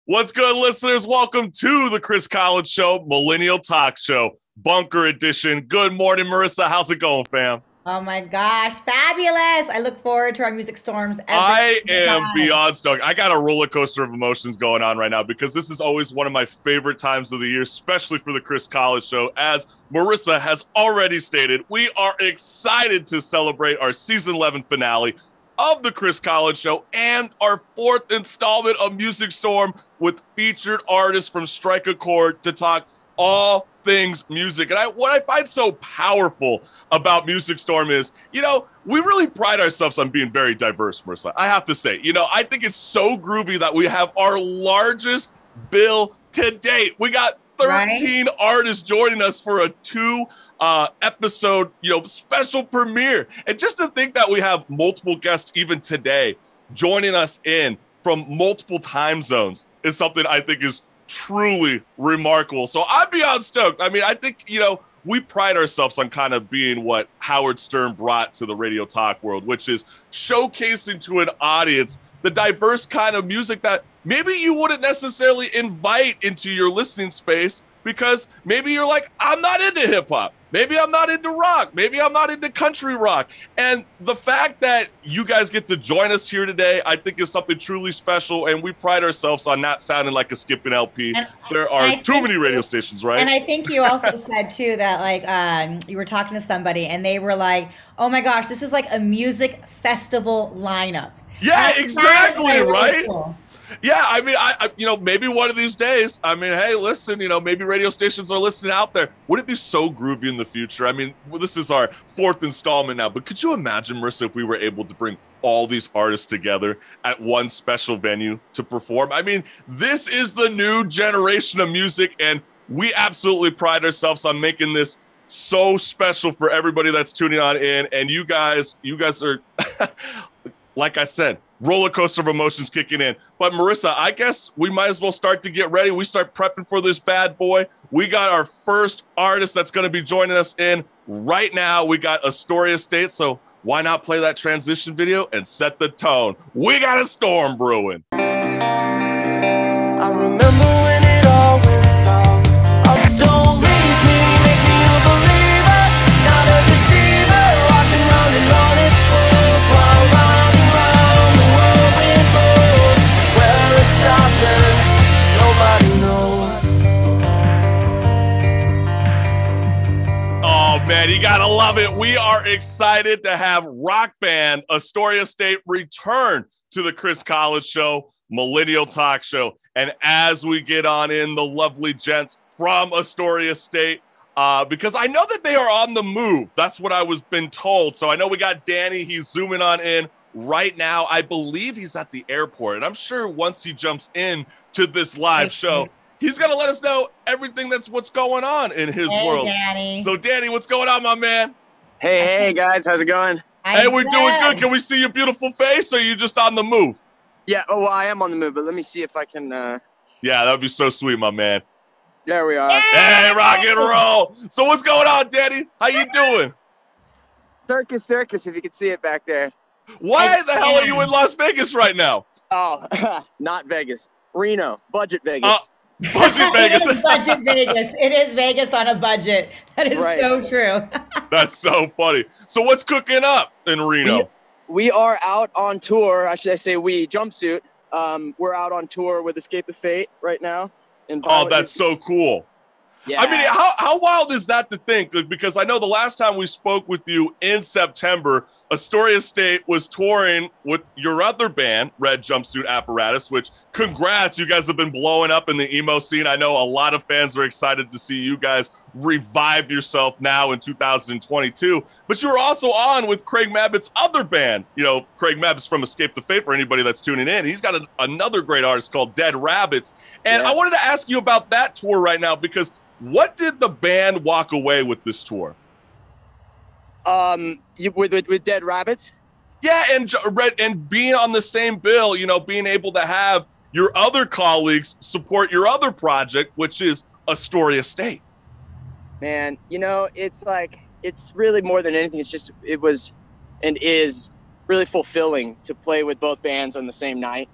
What's good, listeners? Welcome to the Chris College Show, Millennial Talk Show, Bunker Edition. Good morning, Marissa. How's it going, fam? Oh my gosh, fabulous. I look forward to our music storms I every am time. beyond stoked. I got a roller coaster of emotions going on right now because this is always one of my favorite times of the year, especially for the Chris College Show. As Marissa has already stated, we are excited to celebrate our season 11 finale of the Chris College Show and our fourth installment of Music Storm with featured artists from Strike a Chord to talk all things music. And what I find so powerful about Music Storm is, we really pride ourselves on being very diverse, Marissa. I have to say, I think it's so groovy that we have our largest bill to date. We got 13 artists joining us for a two episode, special premiere. And just to think that we have multiple guests even today joining us in from multiple time zones is something I think is truly remarkable. So I'm beyond stoked. I mean, I think, we pride ourselves on kind of being what Howard Stern brought to the radio talk world, which is showcasing to an audience the diverse kind of music that maybe you wouldn't necessarily invite into your listening space because maybe you're like, I'm not into hip hop. Maybe I'm not into rock. Maybe I'm not into country rock. And the fact that you guys get to join us here today, I think is something truly special. And we pride ourselves on not sounding like a skipping LP. There are too many radio stations, right? And I think you also said too that you were talking to somebody and they were like, oh my gosh, this is like a music festival lineup. Yeah, exactly, right? Cool. Yeah, I mean, I maybe one of these days, hey, listen, maybe radio stations are listening out there. Would it be so groovy in the future? I mean, this is our fourth installment now, but could you imagine, Marissa, if we were able to bring all these artists together at one special venue to perform? I mean, this is the new generation of music, and we absolutely pride ourselves on making this so special for everybody that's tuning on in. And you guys are, like I said, roller coaster of emotions kicking in. But Marissa, I guess we might as well start to get ready. We start prepping for this bad boy. We got our first artist that's going to be joining us in right now. We got Astoria State. So why not play that transition video and set the tone? We got a storm brewing. I remember when it all went south. Oh, don't leave me, make me a believer, not a deceiver, walking around in honest clothes while round and round the whirlwind goes. Where it's stopping, nobody knows. Oh man, you gotta love it. We are excited to have rock band Astoria State return to the Chris College Show, Millennial Talk Show. And as we get on in, the lovely gents from Astoria State, because I know that they are on the move. That's what I was been told. So I know we got Danny. He's zooming on in right now. I believe he's at the airport. And I'm sure once he jumps in to this live show, he's going to let us know everything that's what's going on in his world. Danny. So Danny, what's going on, my man? Hey guys, how's it going? Hey, we're doing good. Can we see your beautiful face, or are you just on the move? Yeah, well, I am on the move, but let me see if I can. Yeah, that'd be so sweet, my man. There we are. Yay! Hey, rock and roll. So what's going on, Danny? How you doing? Circus, if you can see it back there. Why the hell are you in Las Vegas right now? Oh, not Vegas. Reno, budget Vegas. Budget Vegas. It is budget Vegas. It is Vegas on a budget. That is Right. so true. That's so funny. So what's cooking up in Reno? We are out on tour. Actually, I say we, Jumpsuit. We're out on tour with Escape the Fate right now. Oh, that's so cool. Yeah. I mean, how wild is that to think? Because I know the last time we spoke with you in September, Astoria State was touring with your other band, Red Jumpsuit Apparatus, which congrats, you guys have been blowing up in the emo scene. I know a lot of fans are excited to see you guys revive yourself now in 2022. But you were also on with Craig Mabbitt's other band. Craig Mabbitt's from Escape the Fate for anybody that's tuning in. He's got another great artist called Dead Rabbits. And I wanted to ask you about that tour right now, because what did the band walk away with this tour? With Dead Rabbits? Yeah, and being on the same bill, being able to have your other colleagues support your other project, which is Astoria State. Man, it's really more than anything. It was and is really fulfilling to play with both bands on the same night.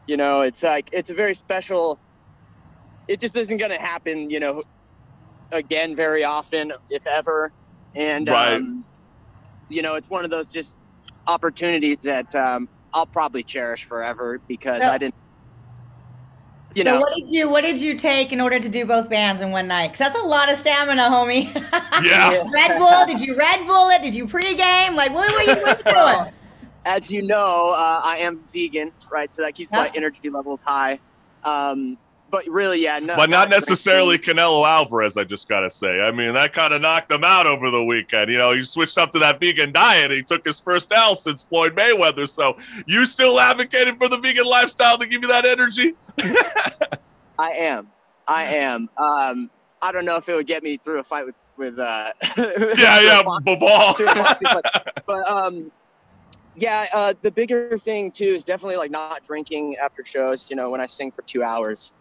You know, it's like, it's a very special, it just isn't going to happen, you know, again, very often, if ever. And, Right. you know, it's one of those just opportunities that I'll probably cherish forever because So- I didn't, So know. what did you take in order to do both bands in one night? Because that's a lot of stamina, homie. Yeah. Red Bull? Did you Red Bull it? Did you pregame? Like, what were you Well, doing? as you know, I am vegan, right? So that keeps my energy levels high. But really, yeah, no. But not necessarily Canelo Alvarez, I just got to say. I mean, that kind of knocked him out over the weekend. You know, he switched up to that vegan diet. He took his first L since Floyd Mayweather. So you still advocating for the vegan lifestyle to give you that energy? I am. I don't know if it would get me through a fight with Bobal. The bigger thing too is definitely like not drinking after shows. You know, when I sing for 2 hours,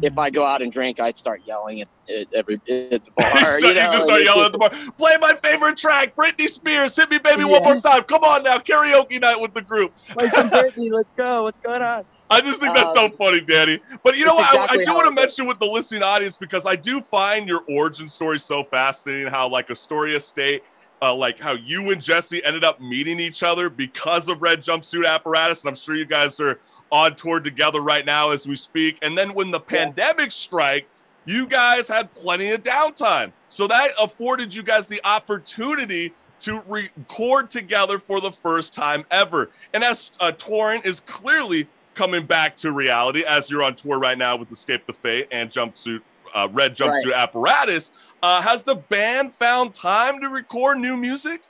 if I go out and drink, I'd start yelling at the bar. You just start yelling at the bar. Play my favorite track, Britney Spears. Hit me, baby, one more time. Come on now, karaoke night with the group. Like some Britney, let's go. What's going on? I just think that's so funny, Danny. But you know what? Exactly I do want to mention with the listening audience, because I do find your origin story so fascinating, how like Astoria State, like how you and Jesse ended up meeting each other because of Red Jumpsuit Apparatus. And I'm sure you guys are on tour together right now as we speak. And then when the pandemic struck, you guys had plenty of downtime. So that afforded you guys the opportunity to record together for the first time ever. And as touring is clearly coming back to reality, as you're on tour right now with Escape the Fate and Red Jumpsuit Apparatus, has the band found time to record new music?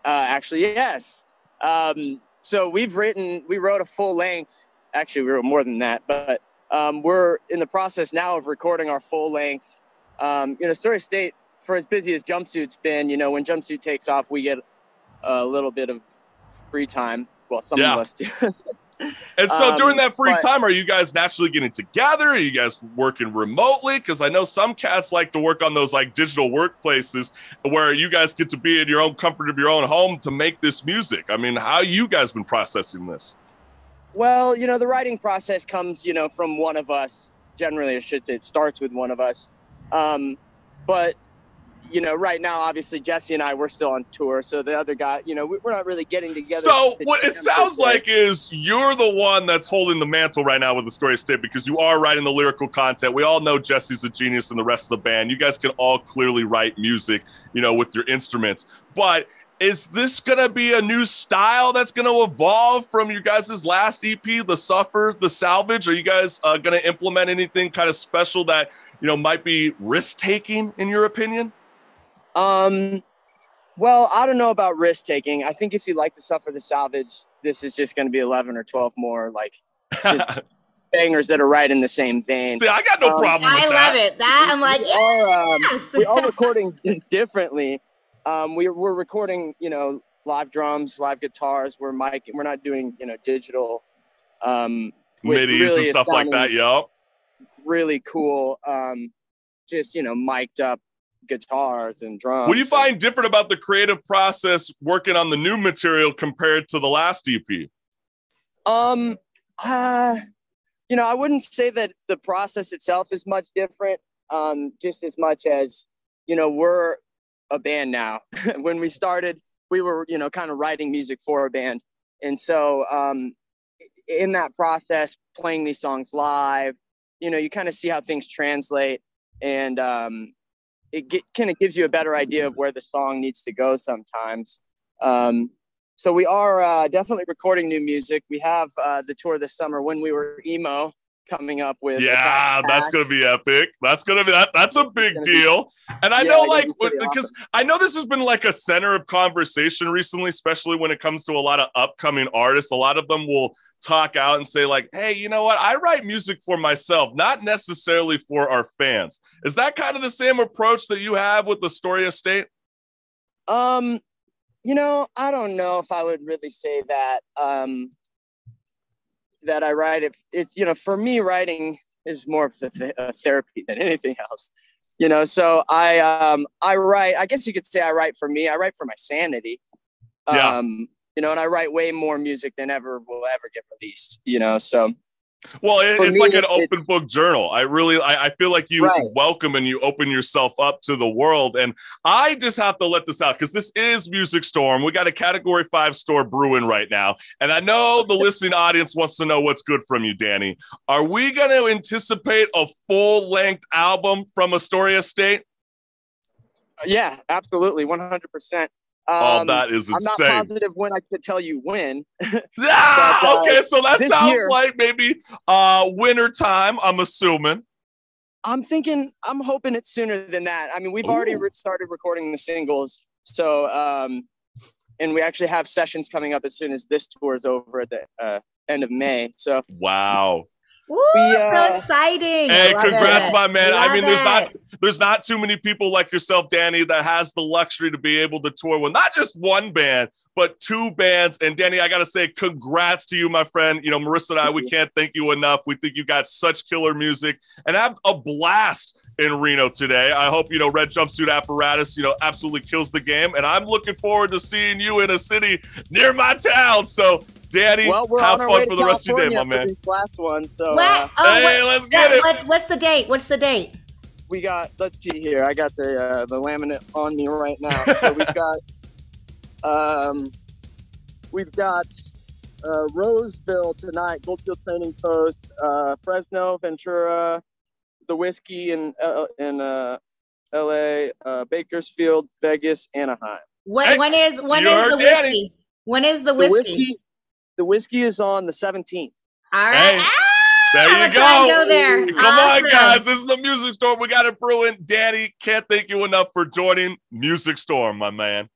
Actually, yes. So we wrote a full length. Actually, we wrote more than that, but we're in the process now of recording our full length. You know, Astoria State, for as busy as Jumpsuit's been, you know, when Jumpsuit takes off, we get a little bit of free time. Well, some of us do. And so during that free time, are you guys naturally getting together? Are you guys working remotely? Because I know some cats like to work on those like digital workplaces where you guys get to be in your own comfort of your own home to make this music. I mean, how you guys been processing this? Well, you know, the writing process comes, you know, from one of us. Generally, it starts with one of us. But you know, right now, obviously, Jesse and I, we're still on tour. So the other guy, you know, we're not really getting together. So what it sounds like is you're the one that's holding the mantle right now with Astoria State, because you are writing the lyrical content. We all know Jesse's a genius and the rest of the band. You guys can all clearly write music, you know, with your instruments. But is this going to be a new style that's going to evolve from your guys' last EP, The Suffer, The Salvage? Are you guys going to implement anything kind of special that, you know, might be risk-taking in your opinion? Well, I don't know about risk taking. I think if you like The Suffer, The Salvage, this is just going to be 11 or 12 more like just bangers that are right in the same vein. See, I got no problem with that. I love it. That I'm like, yes. We're all recording differently. We're recording, you know, live drums, live guitars. We're not doing, you know, digital MIDIs really and stuff like that. Yup. Really cool. Just, you know, mic'd up guitars and drums. What do you find different about the creative process working on the new material compared to the last EP? You know, I wouldn't say that the process itself is much different, just as much as, you know, we're a band now. When we started, we were, you know, kind of writing music for a band. And so in that process, playing these songs live, you know, you kind of see how things translate, and it kind of gives you a better idea of where the song needs to go sometimes. So we are definitely recording new music. We have the tour this summer, When We Were Emo, coming up with. Yeah, that's going to be epic. That's going to be that's a big deal. And I know, like, because awesome. I know this has been like a center of conversation recently, especially when it comes to a lot of upcoming artists. A lot of them will talk out and say like, hey, you know what? I write music for myself, not necessarily for our fans. Is that kind of the same approach that you have with Astoria State? You know, I don't know if I would really say that, that I write. If it's, you know, for me, writing is more of a therapy than anything else, you know? So I write, I guess you could say I write for me. I write for my sanity. you know, and I write way more music than will ever get released, you know, so. Well, it's me, like an open book journal. I feel like you welcome and you open yourself up to the world. And I just have to let this out because this is Music Storm. We got a Category 5 store brewing right now. And I know the listening audience wants to know what's good from you, Danny. Are we going to anticipate a full-length album from Astoria State? Yeah, absolutely, 100%. That is insane. I'm not positive when I could tell you when. Okay, so that sounds year, like maybe winter time, I'm assuming. I'm hoping it's sooner than that. I mean, we've already started recording the singles. So, and we actually have sessions coming up as soon as this tour is over at the end of May. So, wow. Woo, so exciting. Hey, congrats, my man. Love I mean, there's not too many people like yourself, Danny, that has the luxury to be able to tour with not just one band, but 2 bands. And Danny, I got to say congrats to you, my friend. You know, Marissa and I, we can't thank you enough. We think you got such killer music and have a blast in Reno today. I hope, you know, Red Jumpsuit Apparatus, you know, absolutely kills the game. And I'm looking forward to seeing you in a city near my town. So, Danny, have fun for the rest of your day, my man. Last one, so, let's get it. What's the date? What's the date? We got, let's see here. I got the laminate on me right now. So we've got Roseville tonight, Goldfield Training Post, Fresno, Ventura, the Whiskey in LA, Bakersfield, Vegas, Anaheim. When is the Whiskey? When is the Whiskey? The Whiskey is on the 17th. All right. Hey, there you go. There. Come on, guys. This is the Music Storm. We got it brewing. Danny, can't thank you enough for joining Music Storm, my man.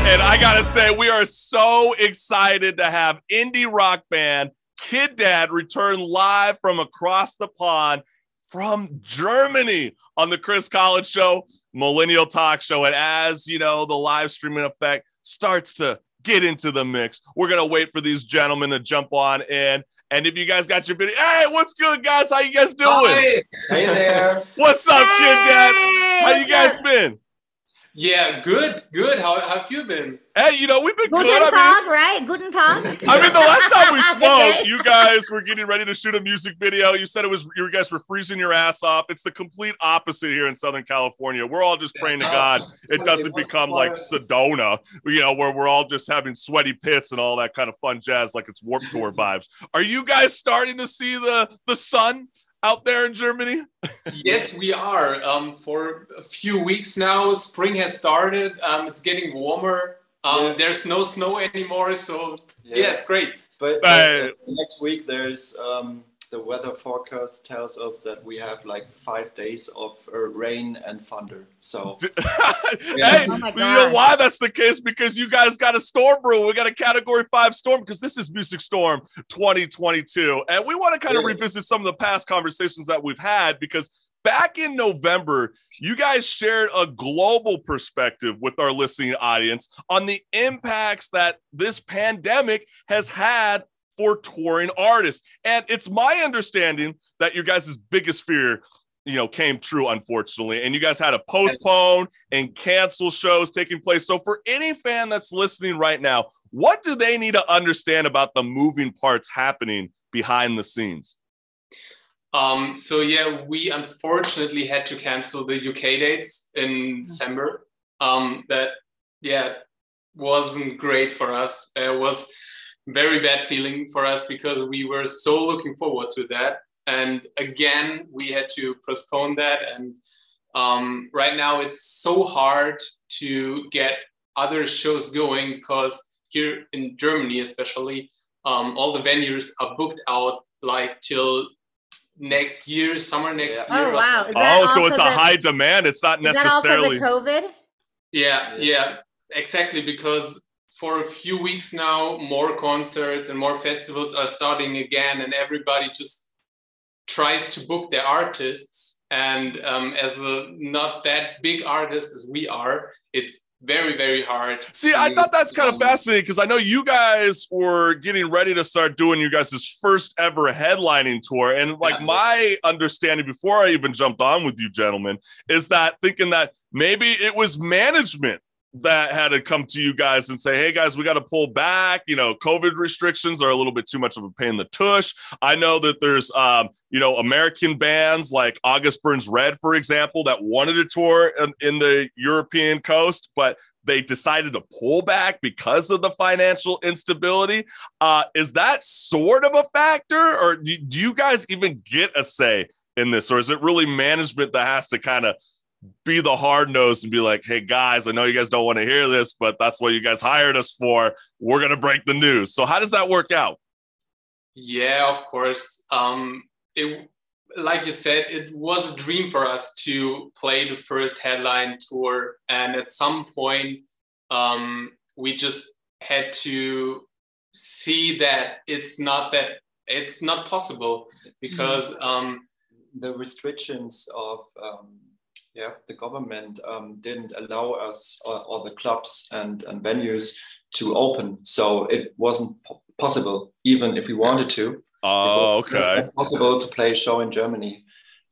And I gotta say, we are so excited to have indie rock band Kid Dad return live from across the pond from Germany on the Chris Collins Show, Millennial Talk Show. And as you know, the live streaming effect starts to get into the mix. We're gonna wait for these gentlemen to jump on in. And if you guys got your video, hey, what's good, guys? How you guys doing? Hi. Hey there. What's up, Kid Dad? How you guys been? Yeah, good. How have you been? Hey, you know, we've been Guten good. Tag, right? Guten Tag. I mean, the last time we spoke, you guys were getting ready to shoot a music video. You said you guys were freezing your ass off. It's the complete opposite here in Southern California. We're all just praying to God it doesn't become like Sedona, you know, where we're all just having sweaty pits and all that kind of fun jazz, like it's Warped Tour vibes. Are you guys starting to see the sun out there in Germany? Yes, we are. For a few weeks now, spring has started. It's getting warmer. There's no snow anymore, so yes, great. But next week there's the weather forecast tells us that we have like 5 days of rain and thunder. So hey, you know why that's the case? Because you guys got a storm brew. We got a Category 5 storm because this is Music Storm 2022. And we want to kind of revisit some of the past conversations that we've had because back in November, you guys shared a global perspective with our listening audience on the impacts that this pandemic has had for touring artists. And it's my understanding that your guys' biggest fear, you know, came true, unfortunately. And you guys had to postpone and cancel shows taking place. So for any fan that's listening right now, what do they need to understand about the moving parts happening behind the scenes? So yeah, we unfortunately had to cancel the UK dates in December. That wasn't great for us. It was very bad feeling for us because we were so looking forward to that. And again, we had to postpone that. And right now it's so hard to get other shows going because here in Germany, especially, all the venues are booked out like till next year, summer next year. Oh, wow. So it's a high demand. It's not necessarily. Is that also the COVID? Yeah, exactly. Because for a few weeks now, more concerts and more festivals are starting again, and everybody just tries to book their artists, and as a not that big artist as we are, it's very, very hard. See, I thought that's kind of fascinating because I know you guys were getting ready to start doing you guys' first ever headlining tour. And like my understanding before I even jumped on with you gentlemen is that thinking that maybe it was management that had to come to you guys and say, hey guys, we got to pull back. You know, COVID restrictions are a little bit too much of a pain in the tush. I know that there's, you know, American bands like August Burns Red, for example, that wanted to tour in the European coast, but they decided to pull back because of the financial instability. Is that sort of a factor, or do you guys even get a say in this? Or is it really management that has to kind of be the hard nose and be like, hey guys, I know you guys don't want to hear this, but that's what you guys hired us for. We're going to break the news. So how does that work out? Yeah, of course. It, like you said, it was a dream for us to play the first headline tour. And at some point, we just had to see that it's not possible because the restrictions of the government didn't allow us or the clubs and venues to open. So it wasn't possible, even if we wanted to. Oh, okay. It was possible to play a show in Germany.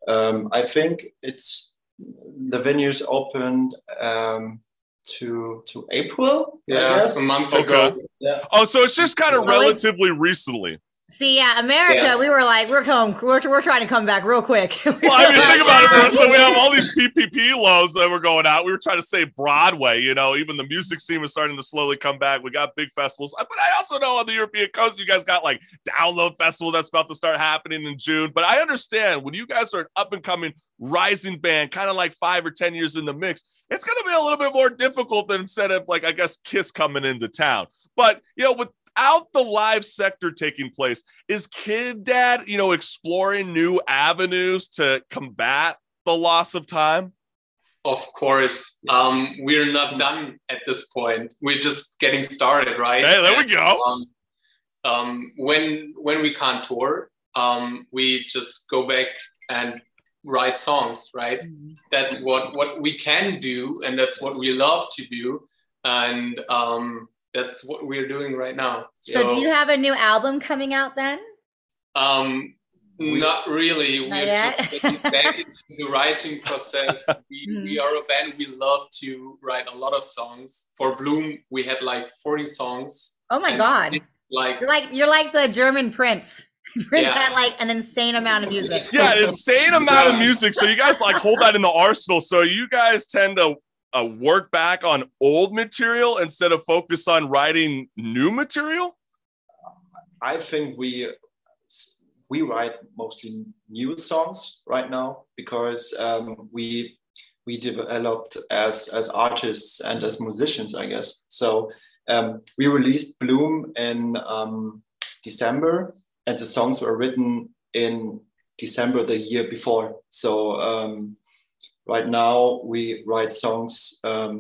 I think it's the venues opened to April, I guess. A month ago. Yeah. Oh, so it's just kind of relatively recently. See, America, we were like, we're trying to come back real quick. Well, I mean, think about it, Marissa. We have all these PPP loans that were going out. We were trying to save Broadway, you know, even the music scene is starting to slowly come back. We got big festivals. But I also know on the European coast, you guys got like Download Festival that's about to start happening in June. But I understand when you guys are an up and coming rising band, kind of like 5 or 10 years in the mix, it's going to be a little bit more difficult than instead of like, I guess, Kiss coming into town. But, you know, without the live sector taking place, is Kid Dad, you know, exploring new avenues to combat the loss of time? Of course. Yes. We're not done at this point. We're just getting started, right? Hey, there we go. When we can't tour, we just go back and write songs, right? That's what we can do, and that's what we love to do. And that's what we're doing right now. So do you have a new album coming out then? Not really. Not we're yet? just getting back into the writing process. We are a band. We love to write a lot of songs. For Bloom, we had like 40 songs. Oh my God. You're like the German Prince. Prince had like an insane amount of music. Yeah, an insane amount of music. So you guys like hold that in the arsenal. So you guys tend to work back on old material instead of focus on writing new material? I think we write mostly new songs right now because we developed as artists and as musicians, I guess. So we released Bloom in December, and the songs were written in December the year before. So right now we write songs. I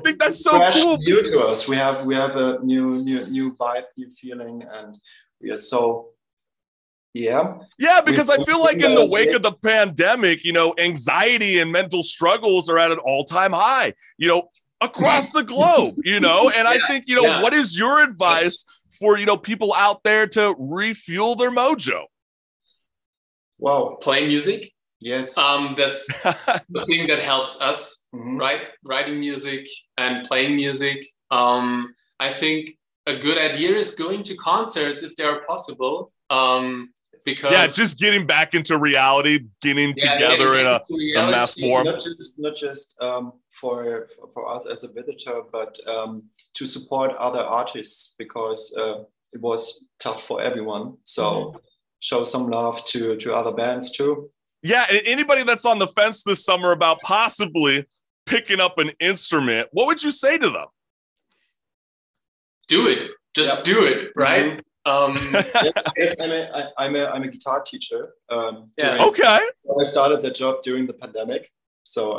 think that's so cool. New to us, we have a new vibe, new feeling, and we are so because I feel like in the wake of the pandemic, you know, anxiety and mental struggles are at an all-time high, you know, across the globe, you know, and I think, you know, what is your advice for, you know, people out there to refuel their mojo? Well, play music. Yes. That's the thing that helps us, right? Writing music and playing music. I think a good idea is going to concerts if they are possible. Because just getting back into reality, getting together in a mass form. Not just for us as a visitor, but to support other artists, because it was tough for everyone. So show some love to other bands too. Yeah, and anybody that's on the fence this summer about possibly picking up an instrument, what would you say to them? Do it. Just do it, right? Yes, I'm a guitar teacher. Okay. I started the job during the pandemic, so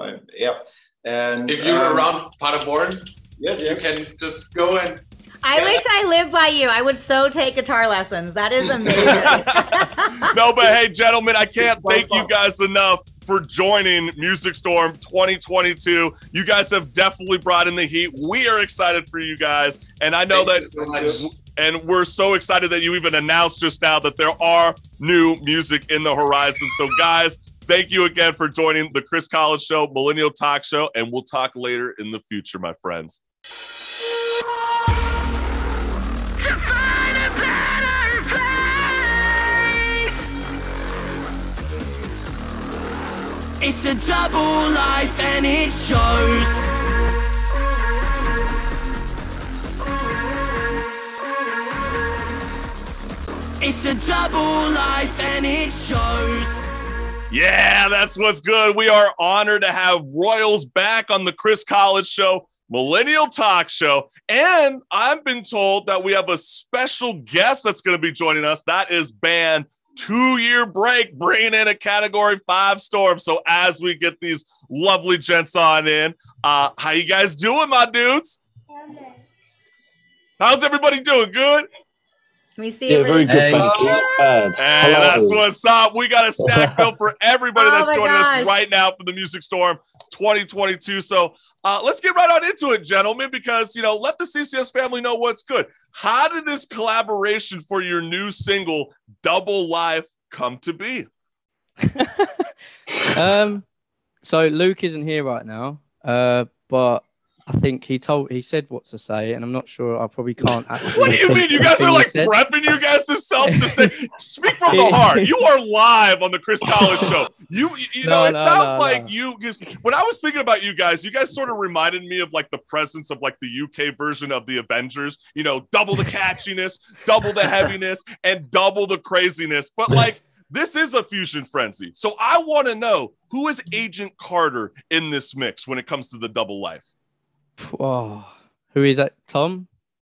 and if you're around Paderborn, yes, you can just go and I wish I lived by you. I would so take guitar lessons. That is amazing. No, but hey, gentlemen, I can't thank you guys enough for joining Music Storm 2022. You guys have definitely brought in the heat. We are excited for you guys. And I know and we're so excited that you even announced just now that there are new music in the horizon. So guys, thank you again for joining the Chris Collins Show, Millennial Talk Show, and we'll talk later in the future, my friends. It's a double life and it shows. It's a double life and it shows. Yeah, that's what's good. We are honored to have Royals back on the Chris Collins Show, Millennial Talk Show. And I've been told that we have a special guest that's going to be joining us. That is band 2 Year Break, bringing in a Category 5 Storm. So as we get these lovely gents on in, how you guys doing, my dudes? How's everybody doing? Good? Can we see Yeah, very good, thank you. Not bad. And that's what's up. We got a stack built for everybody that's joining us right now for the Music Storm 2022. So let's get right on into it, gentlemen, because, you know, let the CCS family know what's good. How did this collaboration for your new single, Double Life, come to be? So Luke isn't here right now, but I think he said what to say, and I'm not sure. I probably can't actually. What do you mean? You guys are like prepping your guys' self to say, speak from the heart. You are live on the Chris Collins Show. You know, it sounds like you just, when I was thinking about you guys sort of reminded me of like the presence of like the UK version of the Avengers, you know, double the catchiness, double the heaviness, and double the craziness. But like, this is a fusion frenzy. So I want to know, who is Agent Carter in this mix when it comes to the Double Life? Oh, who is that? Tom?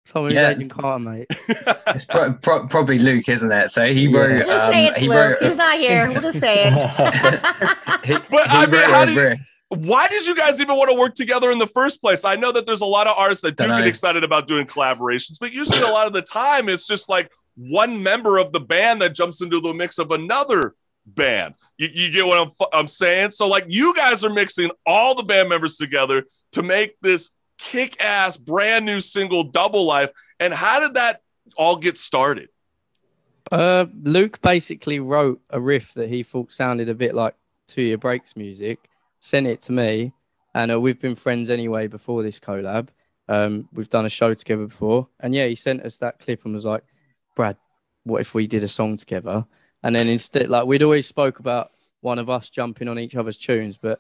Tom, who's Agent Carter, mate? It's probably Luke, isn't it? So he wrote. We'll just say it's Luke. He's not here. We'll just say it. Why did you guys even want to work together in the first place? I know that there's a lot of artists that do get excited about doing collaborations, but usually a lot of the time it's just like one member of the band that jumps into the mix of another band. You get what I'm saying? So like, you guys are mixing all the band members together to make this kick-ass brand new single, Double Life. And how did that all get started? Luke basically wrote a riff that he thought sounded a bit like 2 Year Break's music, sent it to me, and we've been friends anyway before this collab. We've done a show together before, and yeah, he sent us that clip and was like, Brad, what if we did a song together? And then instead, like, we'd always spoke about one of us jumping on each other's tunes, but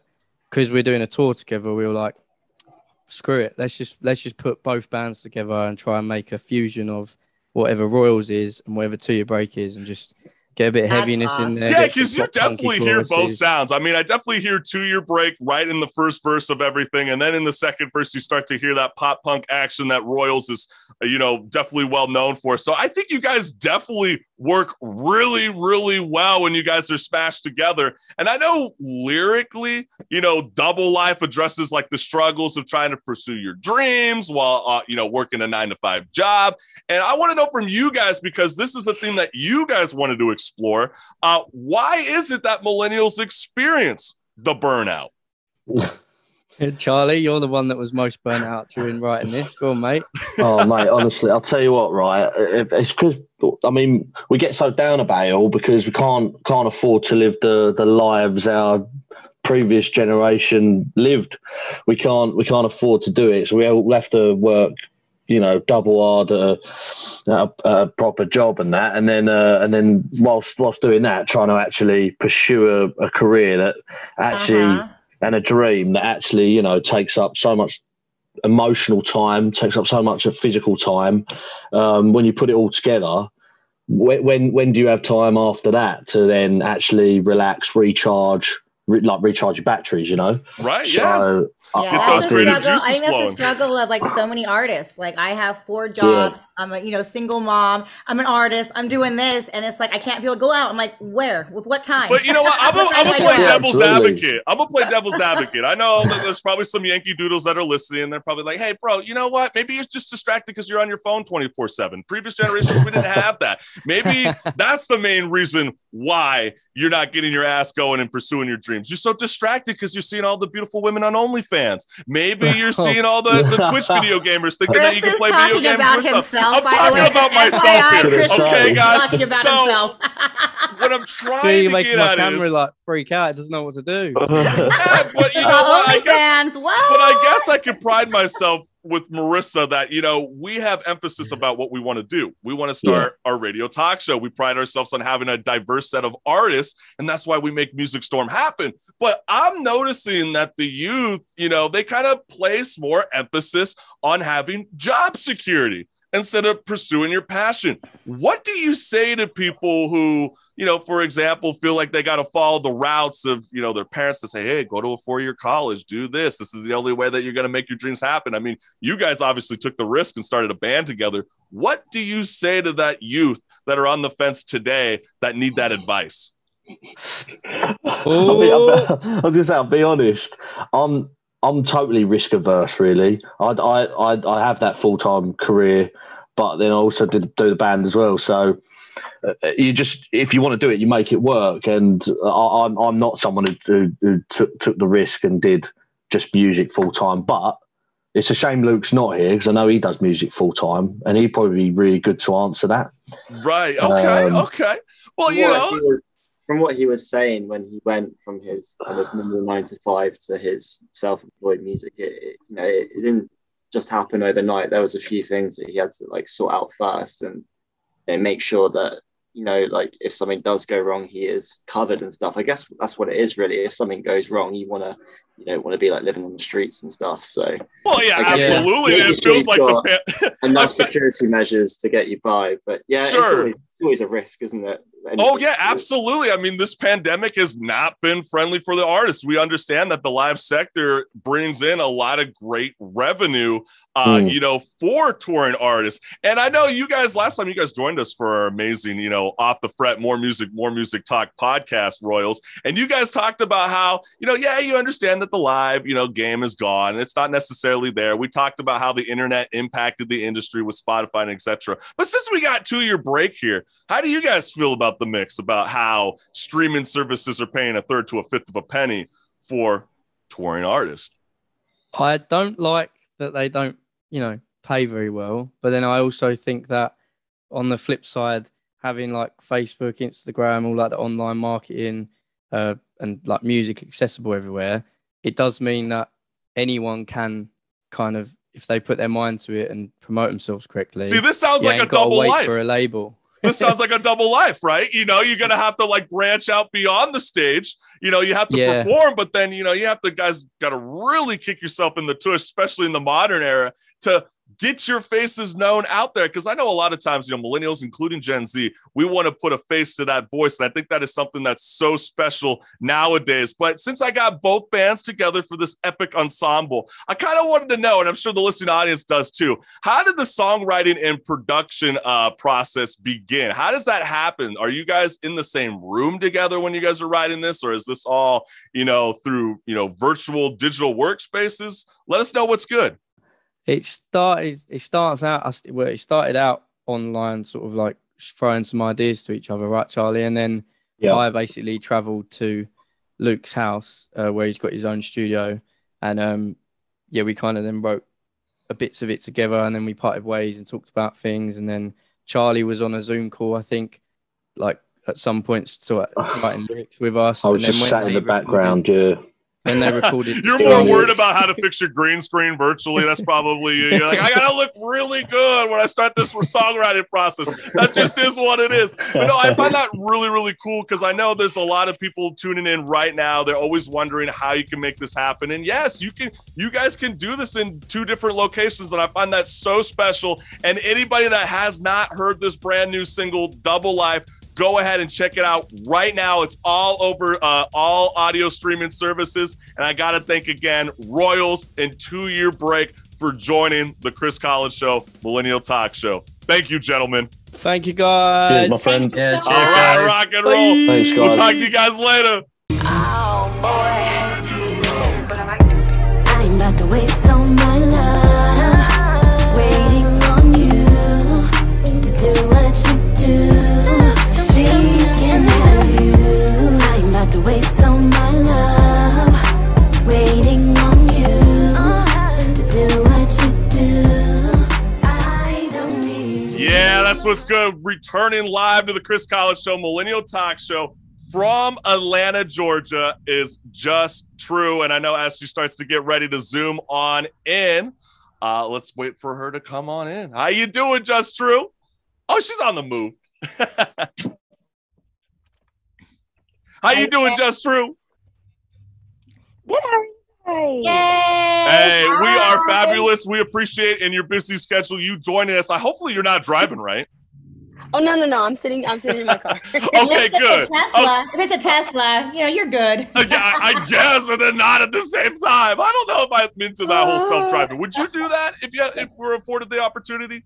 because we're doing a tour together, we were like, screw it, let's just put both bands together and try and make a fusion of whatever Royals is and whatever 2 Year Break is, and just get a bit of heaviness in there. Yeah, because you definitely hear both sounds. I mean, I definitely hear 2 Year Break right in the first verse of everything, and then in the second verse, you start to hear that pop punk action that Royals is, you know, definitely well known for. So I think you guys definitely work really, really well when you guys are smashed together. And I know lyrically, you know, Double Life addresses like the struggles of trying to pursue your dreams while, you know, working a 9-to-5 job. And I want to know from you guys, because this is a theme that you guys wanted to explore. Why is it that millennials experience the burnout? Charlie, you're the one that was most burnt out during writing this. Go on, mate. Oh, mate, honestly, I'll tell you what, right? It's because, I mean, we get so down about it all because we can't afford to live the lives our previous generation lived. We can't afford to do it. So we all have to work, you know, double hard at a proper job and that, and then whilst doing that, trying to actually pursue a career that actually and a dream that actually, you know, takes up so much emotional time, takes up so much of physical time. When you put it all together, when do you have time after that to then actually relax, recharge, like recharge your batteries, you know? Right, so, yeah. Get those creative juices I think that's flowing. the struggle of like so many artists. Like I have 4 jobs. I'm a single mom. I'm an artist. I'm doing this, and it's like I can't be able to go out. I'm like, where? With what time? But you know what? I'm gonna play devil's advocate. I'm gonna play devil's advocate. I know that there's probably some Yankee Doodles that are listening, and they're probably like, "Hey, bro, you know what? Maybe you're just distracted because you're on your phone 24/7. Previous generations, we didn't have that. Maybe that's the main reason why you're not getting your ass going and pursuing your dreams. You're so distracted because you're seeing all the beautiful women on OnlyFans. Maybe you're seeing all the Twitch video gamers thinking that you can play video games about with them. himself, I'm talking about myself here. Okay, guys. Talking about So himself. what I'm trying So you to make get my at camera is, like freak out. It doesn't know what to do. yeah, but you know what? I guess, OnlyFans, but I guess I can pride myself with Marissa that, you know, we have emphasis about what we want to do. We want to start our radio talk show. We pride ourselves on having a diverse set of artists, and that's why we make Music Storm happen. But I'm noticing that the youth, you know, they kind of place more emphasis on having job security instead of pursuing your passion. What do you say to people who, you know, for example, feel like they got to follow the routes of, you know, their parents to say, hey, go to a 4-year college, do this. This is the only way that you're going to make your dreams happen. I mean, you guys obviously took the risk and started a band together. What do you say to that youth that are on the fence today that need that advice? I was going to say, I'll be honest. I'm totally risk averse, really. I have that full-time career, but then I also do the band as well. So you just, if you want to do it, you make it work. And I'm not someone who took the risk and did just music full-time. But it's a shame Luke's not here because I know he does music full-time and he'd probably be really good to answer that. Right. Okay. Well, you know. From what he was saying when he went from his kind of normal 9 to 5 to his self-employed music, it didn't just happen overnight. There was a few things that he had to like sort out first and make sure that, you know, like if something does go wrong, he is covered and stuff. I guess that's what it is really. If something goes wrong, you don't want to be like living on the streets and stuff. So well, yeah, absolutely. It feels like enough security measures to get you by. But yeah, sure. It's always a risk, isn't it? Oh, yeah, absolutely. I mean, this pandemic has not been friendly for the artists. We understand that the live sector brings in a lot of great revenue, you know, for touring artists. And I know you guys, last time you guys joined us for our amazing, you know, Off the Fret, More Music Talk podcast, Royals. And you guys talked about how, you know, yeah, you understand that the live, you know, game is gone. It's not necessarily there. We talked about how the internet impacted the industry with Spotify and et cetera. But since we got 2-year break here, how do you guys feel about the mix, about how streaming services are paying 1/3 to 1/5 of a penny for touring artists? I don't like that they don't, you know, pay very well. But then I also think that on the flip side, having like Facebook, Instagram, all like the online marketing and like music accessible everywhere, it does mean that anyone can kind of, if they put their mind to it and promote themselves correctly. See, this sounds like a double life. For a label. This sounds like a double life, right? You know, you're going to have to like branch out beyond the stage. You know, you have to perform, but then, you know, you have to, guys got to really kick yourself in the tush, especially in the modern era, to get your faces known out there. Because I know a lot of times, you know, millennials, including Gen Z, we want to put a face to that voice. And I think that is something that's so special nowadays. But since I got both bands together for this epic ensemble, I kind of wanted to know, and I'm sure the listening audience does too, how did the songwriting and production process begin? How does that happen? Are you guys in the same room together when you guys are writing this? Or is this all, you know, through, you know, virtual digital workspaces? Let us know what's good. It started out online, sort of like throwing some ideas to each other, right, Charlie? And then I basically traveled to Luke's house where he's got his own studio. And we kind of then wrote bits of it together, and then we parted ways and talked about things. And then Charlie was on a Zoom call, I think, like at some point, sort of writing lyrics with us. I was just sat in the background, Then they recorded. You're more worried about how to fix your green screen virtually. That's probably you. You're like, I gotta look really good when I start this songwriting process. That just is what it is. But no, I find that really, really cool because I know there's a lot of people tuning in right now. They're always wondering how you can make this happen. And yes, you can. You guys can do this in 2 different locations, and I find that so special. And anybody that has not heard this brand new single, Double Life, Go ahead and check it out right now. It's all over all audio streaming services. And I got to thank again Royals and 2-Year Break for joining the Chris Collins Show, Millennial Talk Show. Thank you, gentlemen. Thank you, guys. Cheers, my friend. Yeah, Thank you cheers, so All much. right, guys. rock and roll. Thanks, guys. We'll talk to you guys later. I'm about to waste all my love, waiting on you to do what you do. She can have you. I'm about to waste all my love, waiting on you to do what you do. I don't need you. Yeah, that's what's good. Returning live to the Chris Collins Show, Millennial Talk Show from Atlanta, Georgia, is Just True. And I know as she starts to get ready to zoom on in, let's wait for her to come on in. How you doing, Just True? Oh, she's on the move. How you doing, Just True? Good, how are you? Yay! Hey, we are Hi. fabulous. We appreciate in your busy schedule you joining us. Hopefully you're not driving, right? Oh no, I'm sitting in my car. Okay, If it's good. a Tesla, if it's a Tesla, you're good. I guess, and then not at the same time. I don't know if I'm into that whole self-driving. Would you do that if we're afforded the opportunity?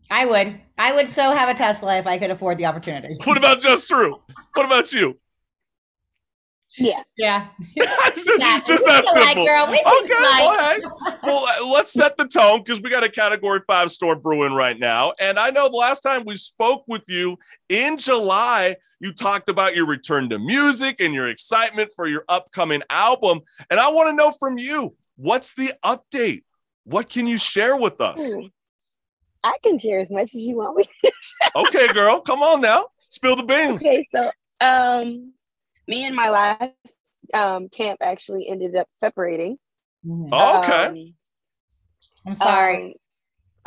I would so have a Tesla if I could afford the opportunity. What about Just True? What about you? Yeah. Yeah. just that We like, simple. girl. We Okay, like. well, let's set the tone because we got a Category 5 storm brewing right now. And I know the last time we spoke with you in July, you talked about your return to music and your excitement for your upcoming album. And I want to know from you, what's the update? What can you share with us? I can share as much as you want me. Okay, girl, come on now. Spill the beans. Okay, so me and my last camp actually ended up separating. Oh, okay. I'm sorry.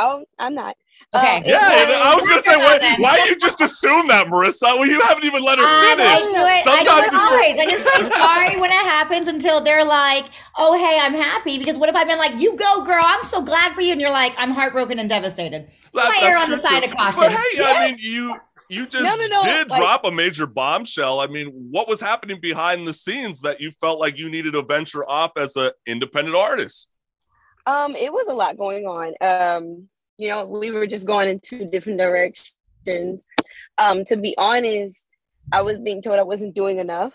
I'm not. Okay. Yeah, I was gonna say, Then. why you just assume that, Marissa? Well, you haven't even let her I finish. do it. Sometimes I it's do it always. I just say sorry when it happens until they're like, "Oh, hey, I'm happy." Because what if I've been like, "You go, girl. I'm so glad for you," and you're like, "I'm heartbroken and devastated." So I err on the side of caution. But hey, I mean, you just did like- drop a major bombshell. I mean, what was happening behind the scenes that you felt like you needed to venture off as an independent artist? It was a lot going on. We were just going in 2 different directions. To be honest, I was being told I wasn't doing enough.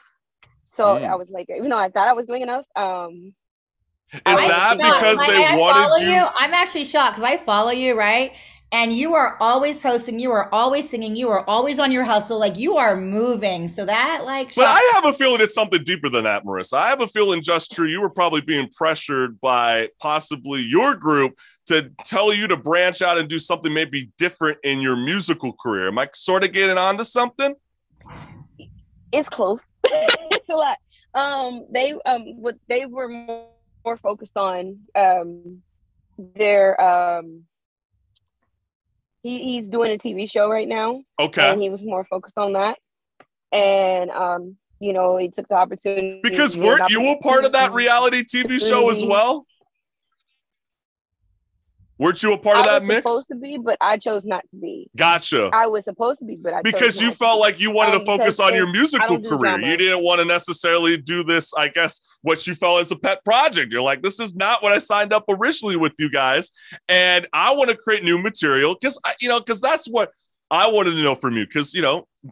So I was like, even though I thought I was doing enough, is that because they wanted you? I'm actually shocked because I follow you, right? And you are always posting, you are always singing, you are always on your hustle, like you are moving. So that But I have a feeling it's something deeper than that, Marissa. I have a feeling, Just True, you were probably being pressured by possibly your group to tell you to branch out and do something maybe different in your musical career. Am I sort of getting onto something? It's close. It's a lot. They were more focused on their he's doing a TV show right now. Okay. And he was more focused on that. And he took the opportunity. Because weren't you a part of that reality TV show as well? Weren't you a part of that mix? I was supposed to be, but I chose not to be. Gotcha. I was supposed to be, but I chose because you not felt to. like you wanted to focus on your musical do career. drama. You didn't want to necessarily do this, I guess, what you felt as a pet project. You're like, this is not what I signed up originally with you guys. And I want to create new material because that's what I wanted to know from you. Because,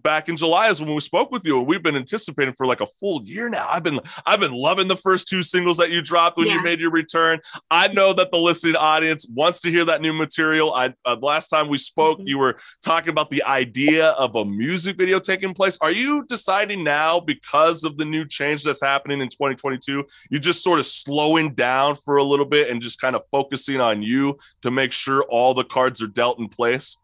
back in July is when we spoke with you, and we've been anticipating for like a full year now. I've been loving the first 2 singles that you dropped when you made your return. I know that the listening audience wants to hear that new material. Last time we spoke, you were talking about the idea of a music video taking place. Are you deciding now, because of the new change that's happening in 2022, you're just sort of slowing down for a little bit and just kind of focusing on you to make sure all the cards are dealt in place?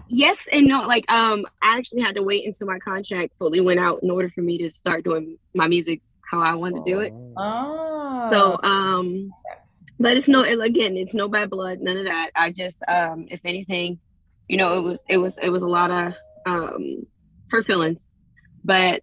Yes and no. Like I actually had to wait until my contract fully went out in order for me to start doing my music how I wanted to do it. Oh. So but it's no bad blood, none of that. I just if anything, it was a lot of hurt feelings. But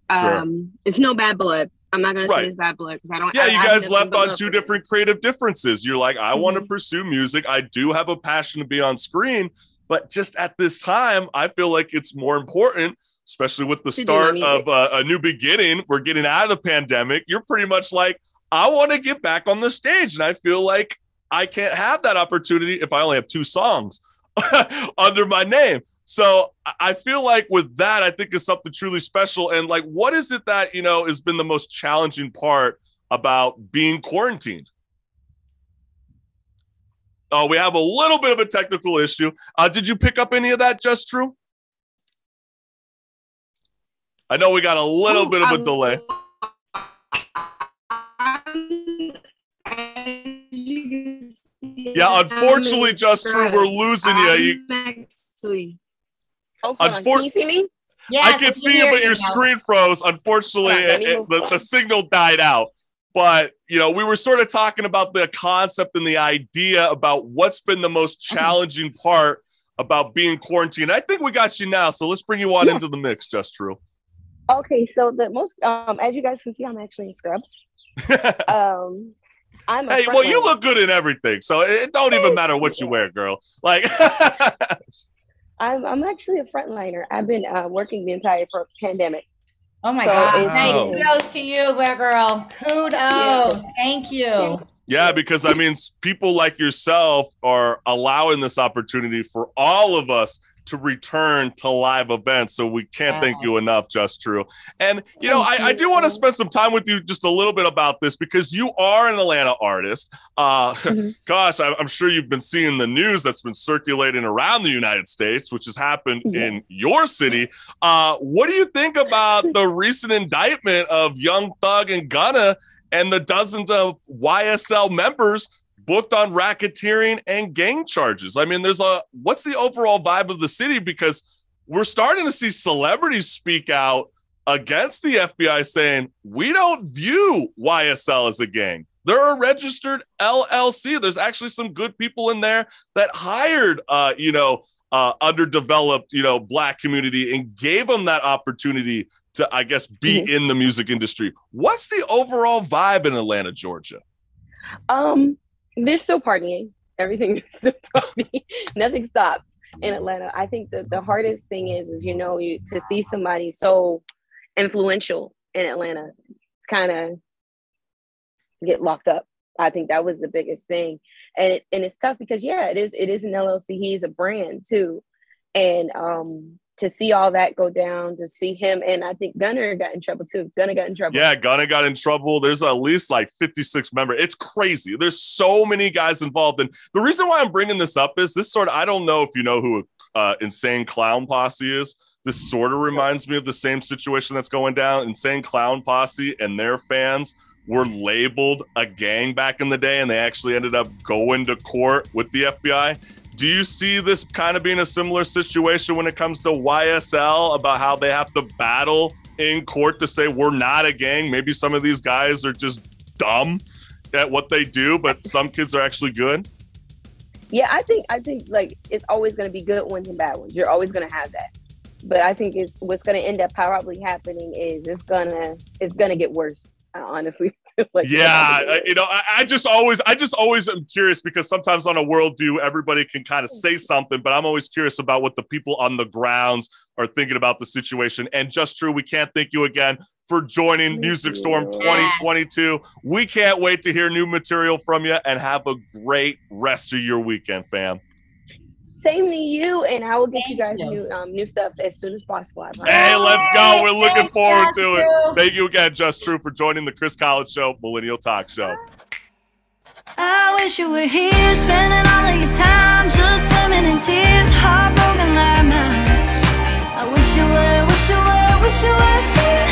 it's no bad blood. I'm not gonna say it's bad blood because I don't. Yeah, you guys left on love 2 for different creative differences. You're like, I want to pursue music. I do have a passion to be on screen, But just at this time, I feel like it's more important, especially with the start of a new beginning. We're getting out of the pandemic. You're pretty much like, I want to get back on the stage. And I feel like I can't have that opportunity if I only have 2 songs under my name. So I feel like with that, I think is something truly special. And like, what is it that, you know, has been the most challenging part about being quarantined? Oh, we have a little bit of a technical issue. Did you pick up any of that, Just True? I know we got a little bit of a delay. Yeah, unfortunately, Just True, we're losing you. Hold on. Can you see me? Yeah, I can see you, but your screen froze. Unfortunately, the signal died out. But, you know, we were sort of talking about the concept and the idea about what's been the most challenging part about being quarantined. I think we got you now. So let's bring you on into the mix, Just True. Okay, so the most, as you guys can see, I'm actually in scrubs. Hey, well, you look good in everything, so it don't even matter what you wear, girl. Like, I'm actually a frontliner. I've been working the entire pandemic. Oh my God! Kudos to you, girl. Kudos. Yeah. Thank you. Yeah, because I mean, people like yourself are allowing this opportunity for all of us to return to live events. So we can't thank you enough, Just True. And, you know, I do want to spend some time with you just a little bit about this because you are an Atlanta artist. Gosh, I'm sure you've been seeing the news that's been circulating around the United States, which has happened in your city. What do you think about the recent indictment of Young Thug and Gunna and the dozens of YSL members booked on racketeering and gang charges? I mean, what's the overall vibe of the city? Because we're starting to see celebrities speak out against the FBI saying, we don't view YSL as a gang. They're a registered LLC. There's actually some good people in there that hired, underdeveloped, Black community and gave them that opportunity to, I guess, be in the music industry. What's the overall vibe in Atlanta, Georgia? They're still partying. Everything is still partying. Nothing stops in Atlanta. I think that the hardest thing is to see somebody so influential in Atlanta kind of get locked up. I think that was the biggest thing. And it's tough because, it is an LLC. He's a brand too. And to see all that go down, to see him, and I think Gunna got in trouble too. Gunna got in trouble. Yeah, Gunna got in trouble. There's at least like 56 members. It's crazy. There's so many guys involved. And the reason why I'm bringing this up is I don't know if you know who Insane Clown Posse is. This sort of reminds me of the same situation that's going down. Insane Clown Posse and their fans were labeled a gang back in the day, and they actually ended up going to court with the FBI. Do you see this kind of being a similar situation when it comes to YSL about how they have to battle in court to say we're not a gang? Maybe some of these guys are just dumb at what they do, but some kids are actually good. Yeah, I think like it's always going to be good ones and bad ones. You're always going to have that. But I think what's going to end up probably happening is it's gonna get worse. Honestly. I just always am curious because sometimes on a worldview, everybody can kind of say something, but I'm always curious about what the people on the grounds are thinking about the situation. And Just True, we can't thank you again for joining Music Storm 2022. We can't wait to hear new material from you, and have a great rest of your weekend, fam. Same to you, and I will get you guys new stuff as soon as possible. Hey, let's go. We're looking forward to it. Thank you again, Just True, for joining the Chris College Show, Millennial Talk Show. I wish you were here, spending all of your time just swimming in tears, heartbroken like mine. I wish you were, wish you were, wish you were here.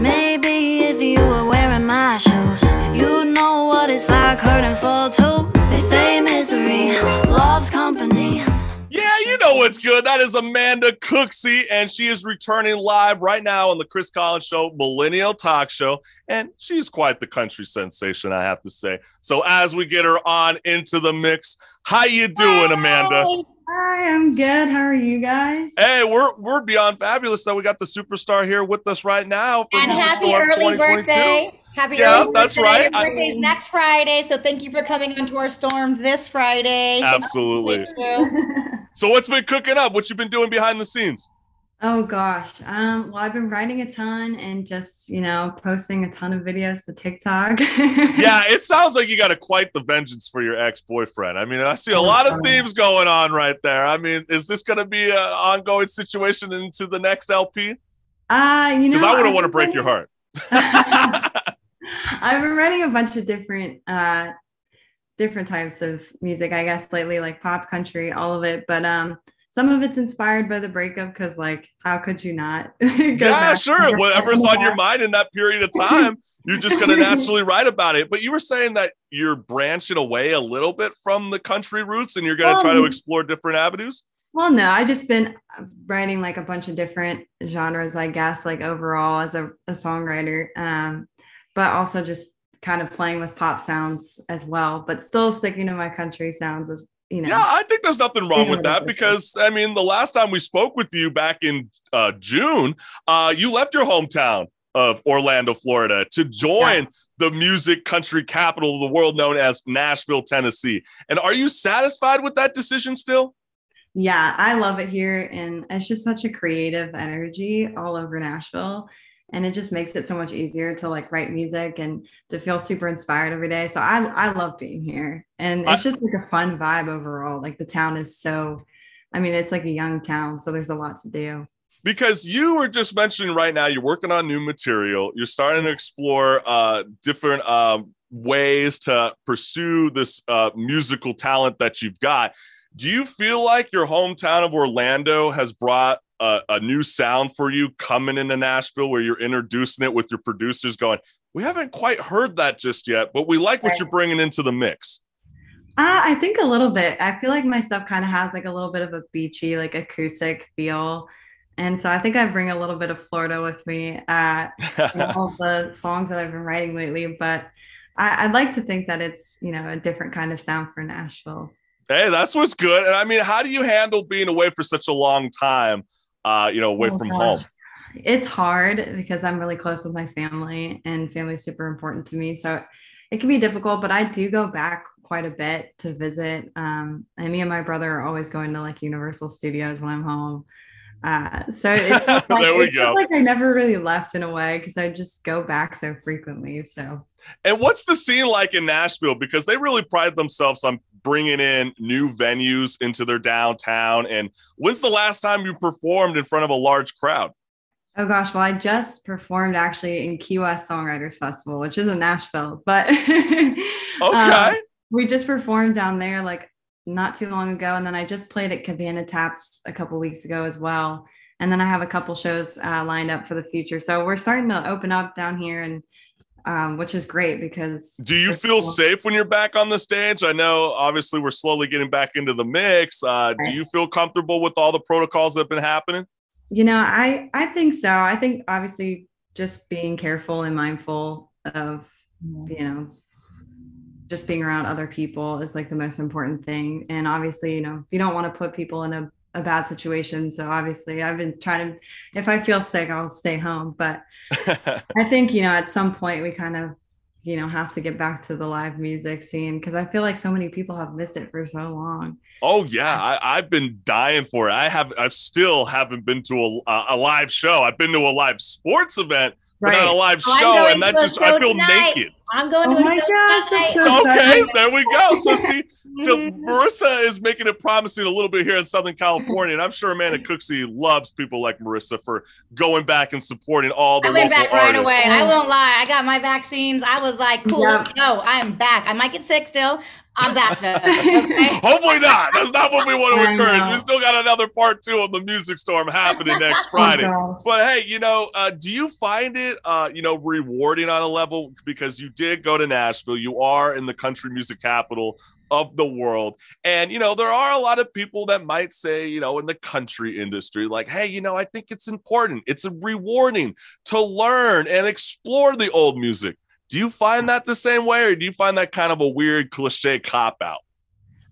Maybe if you were wearing my shoes, you'd know what it's like hurting for two. They say misery loves company. Yeah, you know what's good. That is Amanda Cooksey, and she is returning live right now on the Chris Collins Show, Millennial Talk Show, and she's quite the country sensation, I have to say. So as we get her on into the mix, how you doing, Amanda? Hi, I'm good. How are you guys? Hey, we're beyond fabulous that we got the superstar here with us right now for and Music happy Storm early 2022. Birthday. Happy Yeah, early that's birthday. right. Your birthday's next Friday, so thank you for coming onto our storm this Friday. Absolutely. So what's been cooking up? What you been doing behind the scenes? Oh gosh. Well, I've been writing a ton and just, posting a ton of videos to TikTok. Yeah, it sounds like you got to quite the vengeance for your ex-boyfriend. I mean, I see a lot of themes going on right there. I mean, is this going to be an ongoing situation into the next LP? Because I wouldn't want to break your heart. I've been writing a bunch of different types of music, I guess, lately, like pop, country, all of it. But some of it's inspired by the breakup because, like, how could you not? Yeah, sure. Whatever's on your mind in that period of time, you're just going to naturally write about it. But you were saying that you're branching away a little bit from the country roots and you're going to try to explore different avenues? Well, no, I just been writing like a bunch of different genres, I guess, like overall as a songwriter, but also just kind of playing with pop sounds as well, but still sticking to my country sounds as Yeah, I think there's nothing wrong with that because, I mean, the last time we spoke with you back in June, you left your hometown of Orlando, Florida to join the music country capital of the world known as Nashville, Tennessee. And are you satisfied with that decision still? Yeah, I love it here. And it's just such a creative energy all over Nashville. And it just makes it so much easier to like write music and to feel super inspired every day. So I love being here. And it's just like a fun vibe overall. Like the town is it's like a young town. So there's a lot to do. Because you were just mentioning right now, you're working on new material. You're starting to explore different ways to pursue this musical talent that you've got. Do you feel like your hometown of Orlando has brought a new sound for you coming into Nashville where you're introducing it with your producers going, we haven't quite heard that just yet, but we like what you're bringing into the mix? I think a little bit. I feel like my stuff kind of has like a little bit of a beachy, like acoustic feel. And so I think I bring a little bit of Florida with me in all the songs that I've been writing lately. But I'd like to think that it's, a different kind of sound for Nashville. Hey, that's what's good. And I mean, how do you handle being away for such a long time, away from home? It's hard because I'm really close with my family and family's super important to me. So it can be difficult, but I do go back quite a bit to visit. And me and my brother are always going to like Universal Studios when I'm home. So it feels like I never really left in a way because I just go back so frequently. So, and what's the scene like in Nashville? Because they really pride themselves on bringing in new venues into their downtown. And when's the last time you performed in front of a large crowd? Oh gosh, well, I just performed actually in Key West Songwriters Festival, which is in Nashville, but okay, we just performed down there like not too long ago, and then I just played at Cabana Taps a couple weeks ago as well, and then I have a couple shows lined up for the future. So we're starting to open up down here, and which is great because. Do you feel safe when you're back on the stage? I know obviously we're slowly getting back into the mix. Do you feel comfortable with all the protocols that have been happening? I think so. I think obviously just being careful and mindful of, just being around other people is like the most important thing. And obviously, you don't want to put people in a bad situation. So obviously I've been trying to, if I feel sick, I'll stay home. But I think, at some point we kind of, have to get back to the live music scene because I feel like so many people have missed it for so long. Oh yeah, I've been dying for it. I still haven't been to a live show. I've been to a live sports event, but not a live show, and that just I feel naked. I'm going to a show tonight. Okay, there we go. So so Marissa is making it promising a little bit here in Southern California, and I'm sure Amanda Cooksey loves people like Marissa for going back and supporting all the local artists. I went back right away. I won't lie. I got my vaccines. I was like, cool, let's go. I am back. I might get sick still. I'm back though. Okay? Hopefully not. That's not what we want to encourage. We still got another part 2 of the Music Storm happening next Friday. But hey, do you find it, rewarding on a level because you did go to Nashville? You are in the country music capital of the world. And, there are a lot of people that might say, in the country industry, like, hey, I think it's important. It's rewarding to learn and explore the old music. Do you find that the same way, or do you find that kind of a weird cliche cop-out?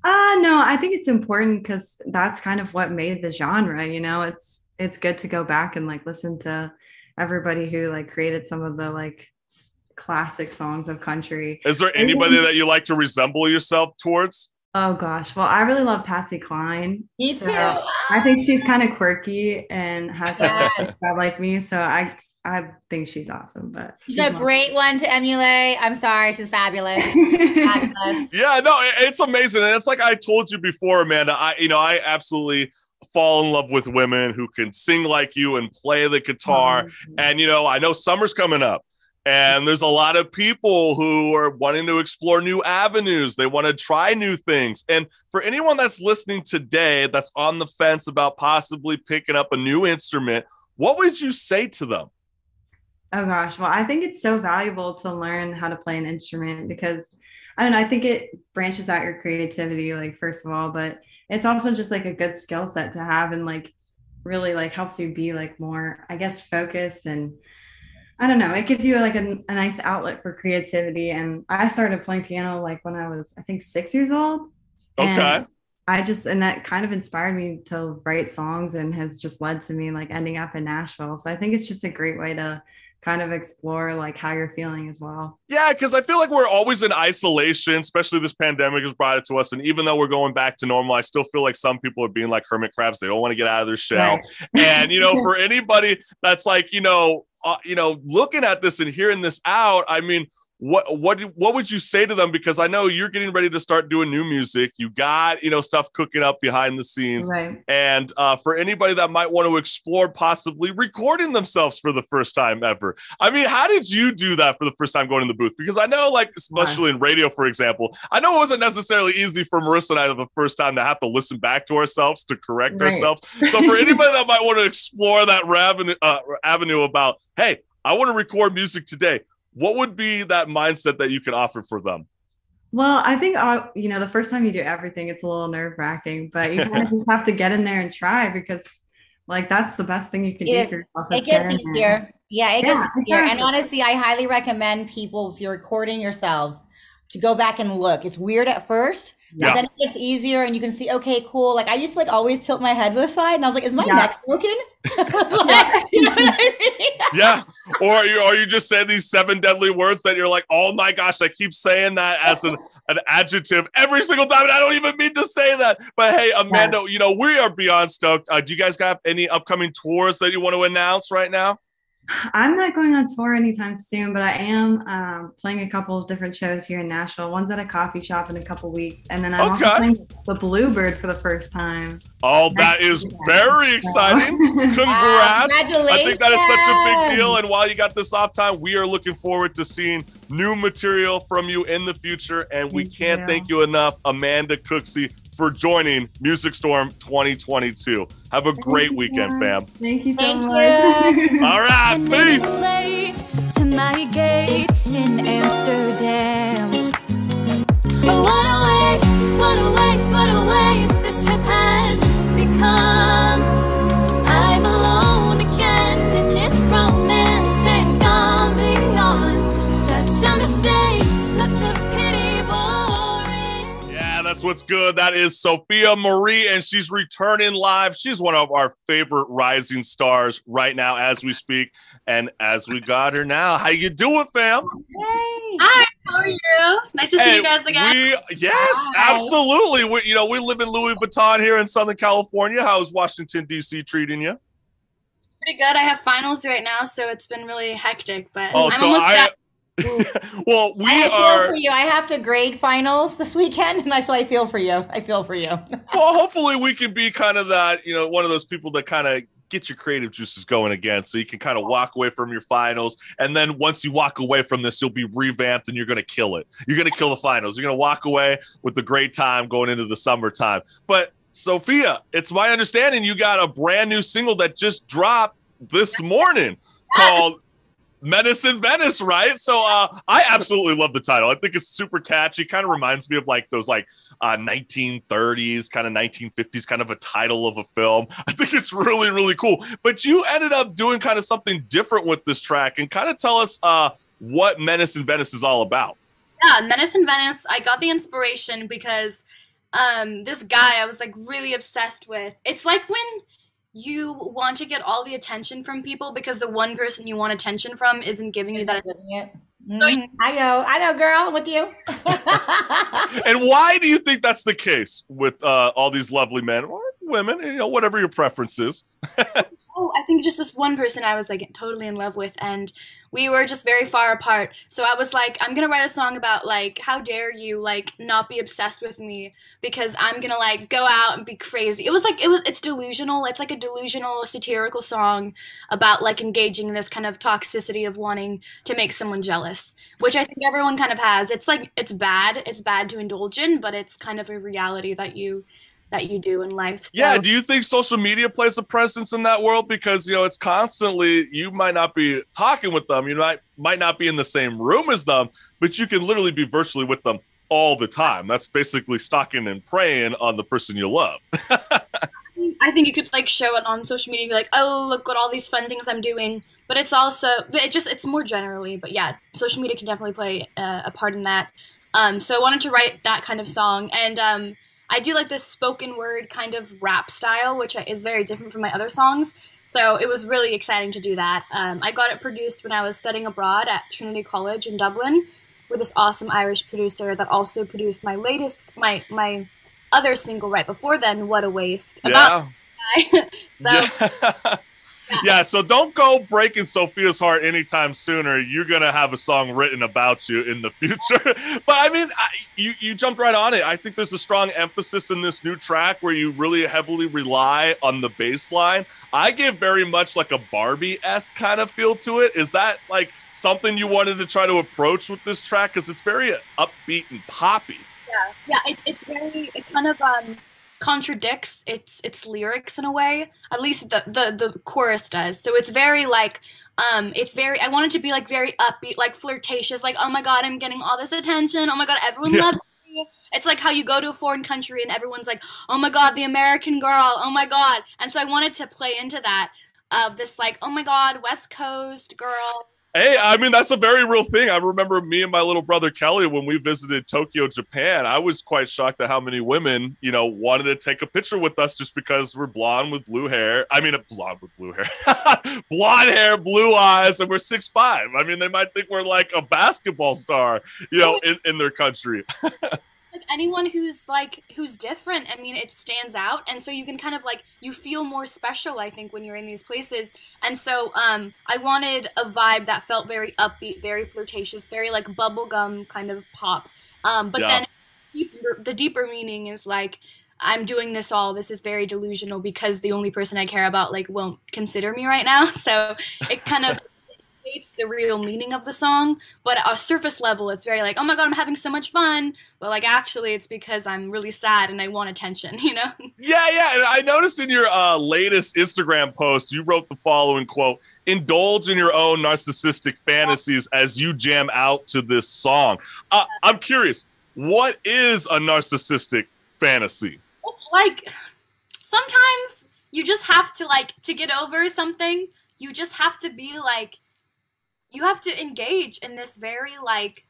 No, I think it's important because that's kind of what made the genre, it's good to go back and like listen to everybody who like created some of the like classic songs of country. Is there anybody that you like to resemble yourself towards? Oh gosh. Well, I really love Patsy Cline. Me So too. I think she's kind of quirky and has that vibe like me. So I think she's awesome, but she's a great one to emulate. I'm sorry, she's fabulous. Fabulous. Yeah, no, it's amazing. And it's like I told you before, Amanda, I absolutely fall in love with women who can sing like you and play the guitar. And, I know summer's coming up. And there's a lot of people who are wanting to explore new avenues. They want to try new things. And for anyone that's listening today that's on the fence about possibly picking up a new instrument, what would you say to them? Oh gosh. Well, I think it's so valuable to learn how to play an instrument because I don't know, I think it branches out your creativity, like first of all, but it's also just like a good skill set to have and like really like helps you be like more, I guess, focused and I don't know. It gives you like a nice outlet for creativity. And I started playing piano like when I was, I think, 6 years old. Okay. And that kind of inspired me to write songs and has just led to me like ending up in Nashville. So I think it's just a great way to kind of explore like how you're feeling as well. Yeah, because I feel like we're always in isolation, especially this pandemic has brought it to us. And even though we're going back to normal, I still feel like some people are being like hermit crabs. They don't want to get out of their shell. Right. And, for anybody that's like, looking at this and hearing this out, I mean, what would you say to them? Because I know you're getting ready to start doing new music. You got, stuff cooking up behind the scenes. Right. And for anybody that might want to explore possibly recording themselves for the first time ever. I mean, how did you do that for the first time going in the booth? Because I know, like, especially in radio, for example, I know it wasn't necessarily easy for Marissa and I the first time to have to listen back to ourselves to correct ourselves. So for anybody that might want to explore that avenue about, hey, I want to record music today, what would be that mindset that you can offer for them? Well, I think, the first time you do everything, it's a little nerve wracking, but you kind of just have to get in there and try because like, that's the best thing you can do for yourself. It gets easier. Yeah, it gets easier. Exactly. And honestly, I highly recommend people, if you're recording yourselves, to go back and look. It's weird at first, but then it gets easier and you can see, okay, cool. Like I used to like always tilt my head to the side and I was like, is my neck broken? Like, you know what I mean? Yeah. Or you just say these 7 deadly words that you're like, oh my gosh, I keep saying that as an adjective every single time. And I don't even mean to say that. But hey, Amanda, we are beyond stoked. Do you guys have any upcoming tours that you want to announce right now? I'm not going on tour anytime soon, but I am playing a couple of different shows here in Nashville. One's at a coffee shop in a couple weeks. And then I'm also playing the Bluebird for the first time. Oh, that is very exciting. Congrats. I think that is such a big deal. And while you got this off time, we are looking forward to seeing new material from you in the future. And we can't thank you enough, Amanda Cooksey, for joining Music Storm 2022. Have a great weekend, fam. Thank you so much. All right, peace. To my gate in Amsterdam. Oh, what a waste, what a waste, what a waste this trip has become. I'm alone again in this romantic ambiance. Such a mistake, looks a pity, boring. Yeah, that's what's good. That is Sophia Marie, and she's returning live. She's one of our favorite rising stars right now as we speak. And as we got her now, how you doing, fam? Hey. Hi, how are you? Nice to see you guys again. Yes, absolutely. We live in Louis Vuitton here in Southern California. How is Washington, D.C. treating you? Pretty good. I have finals right now, so it's been really hectic, but I'm almost done. Well, I feel for you. I have to grade finals this weekend, and so I feel for you. Well, hopefully we can be kind of that, one of those people that kind of get your creative juices going again, so you can kind of walk away from your finals. And then once you walk away from this, you'll be revamped and you're going to kill it. You're going to kill the finals. You're going to walk away with a great time going into the summertime. But Sophia, it's my understanding you got a brand new single that just dropped this morning called Menace in Venice, right? So I absolutely love the title. I think it's super catchy. Kind of reminds me of like those 1930s, kind of 1950s kind of a title of a film. I think it's really, really cool. But you ended up doing kind of something different with this track, and kind of tell us what Menace in Venice is all about. Yeah, Menace in Venice, I got the inspiration because this guy I was like really obsessed with. It's like when you want to get all the attention from people because the one person you want attention from isn't giving you that. I know, girl. I'm with you. And why do you think that's the case with all these lovely men or women, you know, whatever your preference is? Oh, I think just this one person I was like totally in love with, and we were just very far apart. So I was like, I'm gonna write a song about like, how dare you like not be obsessed with me because I'm gonna like go out and be crazy. It's delusional. It's like a delusional satirical song about like engaging in this kind of toxicity of wanting to make someone jealous, which I think everyone kind of has. It's like it's bad to indulge in, but it's kind of a reality that you do in life. So. Yeah, do you think social media plays a presence in that world? Because, you know, it's constantly, you might not be talking with them, you might not be in the same room as them, but you can literally be virtually with them all the time. That's basically stalking and preying on the person you love. I think you could like show it on social media, be like, oh, look at all these fun things I'm doing. But it's also, it's more generally, but yeah, social media can definitely play a part in that. So I wanted to write that kind of song, and I do like this spoken word kind of rap style, which is very different from my other songs. So it was really exciting to do that. I got it produced when I was studying abroad at Trinity College in Dublin with this awesome Irish producer that also produced my latest, my other single right before then, What a Waste. Yeah. So yeah. Yeah, so don't go breaking Sophia's heart anytime sooner. You're going to have a song written about you in the future. But I mean, you jumped right on it. I think there's a strong emphasis in this new track where you really heavily rely on the bass line. I give very much like a Barbie-esque kind of feel to it. Is that like something you wanted to try to approach with this track? Because it's very upbeat and poppy. Yeah, it kind of contradicts its lyrics in a way. At least the chorus does. So it's very like I want it to be like very upbeat, like flirtatious, like, oh my god, I'm getting all this attention, oh my god, everyone loves me. It's like how you go to a foreign country and everyone's like, oh my god, the American girl, oh my god. And so I wanted to play into that of this like, oh my god, West Coast girl. Hey, I mean, that's a very real thing. I remember me and my little brother Kelly, when we visited Tokyo, Japan, I was quite shocked at how many women, you know, wanted to take a picture with us just because we're blonde with blue hair. I mean, blonde with blue hair. Blonde hair, blue eyes, and we're 6'5". I mean, they might think we're like a basketball star, you know, in their country. Like anyone who's different, I mean, it stands out, and so you can kind of like, you feel more special, I think, when you're in these places. And so I wanted a vibe that felt very upbeat, very flirtatious, very like bubblegum kind of pop. But then the deeper meaning is like, I'm doing this is very delusional because the only person I care about like won't consider me right now. So it kind of it's the real meaning of the song, but at a surface level it's very like, oh my god, I'm having so much fun, but like actually it's because I'm really sad and I want attention, you know? Yeah, and I noticed in your latest Instagram post you wrote the following quote: indulge in your own narcissistic fantasies as you jam out to this song. I'm curious, what is a narcissistic fantasy? Like sometimes you just have to like, to get over something, you just have to be like, you have to engage in this very like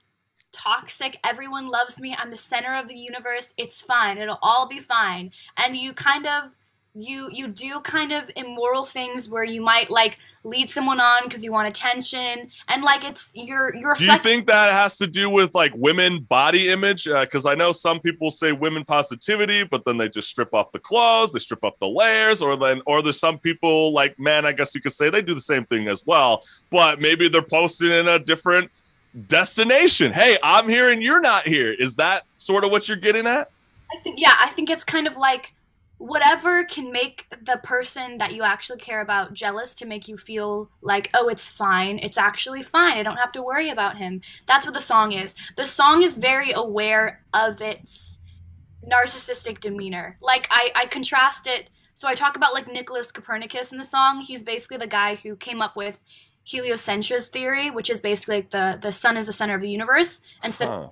toxic, everyone loves me, I'm the center of the universe, it's fine, it'll all be fine. And you kind of you do kind of immoral things where you might like lead someone on because you want attention, and like it's you're do you think that has to do with like women body image? Because I know some people say women positivity, but then they just strip off the clothes, they strip off the layers, or there's some people like men, I guess you could say, they do the same thing as well, but maybe they're posting in a different destination. Hey, I'm here and you're not here. Is that sort of what you're getting at? I think it's kind of like whatever can make the person that you actually care about jealous, to make you feel like, oh, it's fine. It's actually fine. I don't have to worry about him. That's what the song is. The song is very aware of its narcissistic demeanor. Like I contrast it. So I talk about like Nicholas Copernicus in the song. He's basically the guy who came up with heliocentric theory, which is basically like the sun is the center of the universe. And so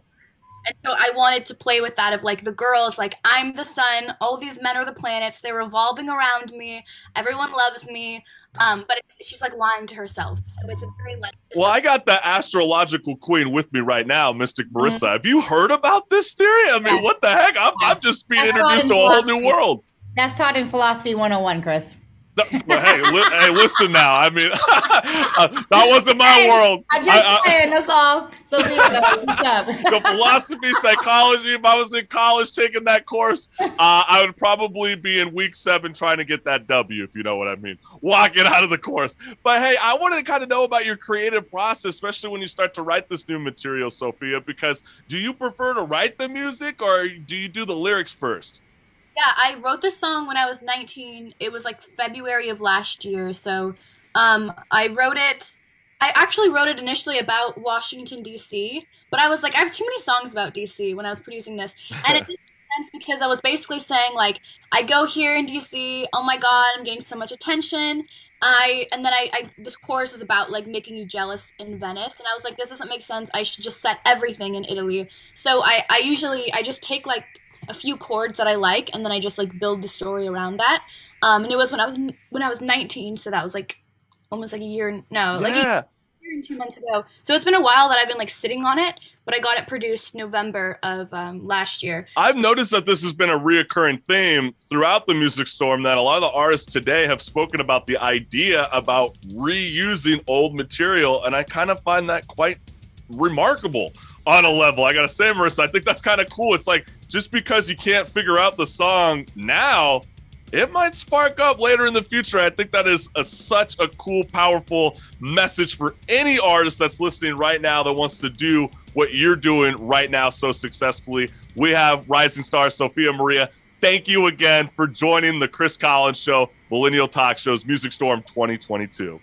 I wanted to play with that of like the girls, like I'm the sun, all these men are the planets, they're revolving around me, everyone loves me, but she's like lying to herself. So it's a very like. Well, I got the astrological queen with me right now, Mystic Marissa. Have you heard about this theory? I mean, what the heck? I'm just being introduced to a whole new world. That's taught in Philosophy 101, Chris. Hey, listen now. I mean, that wasn't my world. I'm just saying, that's all. So the philosophy, psychology, if I was in college taking that course, I would probably be in week 7 trying to get that W, if you know what I mean. Walking out of the course. But hey, I wanted to kind of know about your creative process, especially when you start to write this new material, Sophia, because do you prefer to write the music or do you do the lyrics first? Yeah, I wrote this song when I was 19. It was like February of last year. So I wrote it. I actually wrote it initially about Washington, D.C., but I was like, I have too many songs about D.C. when I was producing this. And it didn't make sense because I was basically saying, like, I go here in D.C., oh my God, I'm getting so much attention. This chorus was about, like, making you jealous in Venice. And I was like, this doesn't make sense. I should just set everything in Italy. So I just take, like, a few chords that I like, and then I just like build the story around that. And it was when I was 19, so that was like almost like a year and 2 months ago. So it's been a while that I've been like sitting on it, but I got it produced November of last year. I've noticed that this has been a reoccurring theme throughout the Music Storm, that a lot of the artists today have spoken about the idea about reusing old material, and I kind of find that quite remarkable on a level. I gotta say, Marissa, I think that's kind of cool. It's like, just because you can't figure out the song now, it might spark up later in the future. I think that is such a cool, powerful message for any artist that's listening right now that wants to do what you're doing right now so successfully. We have rising star Sophia Maria. Thank you again for joining the Chris Collins Show, Millennial Talk Show's Music Storm 2022.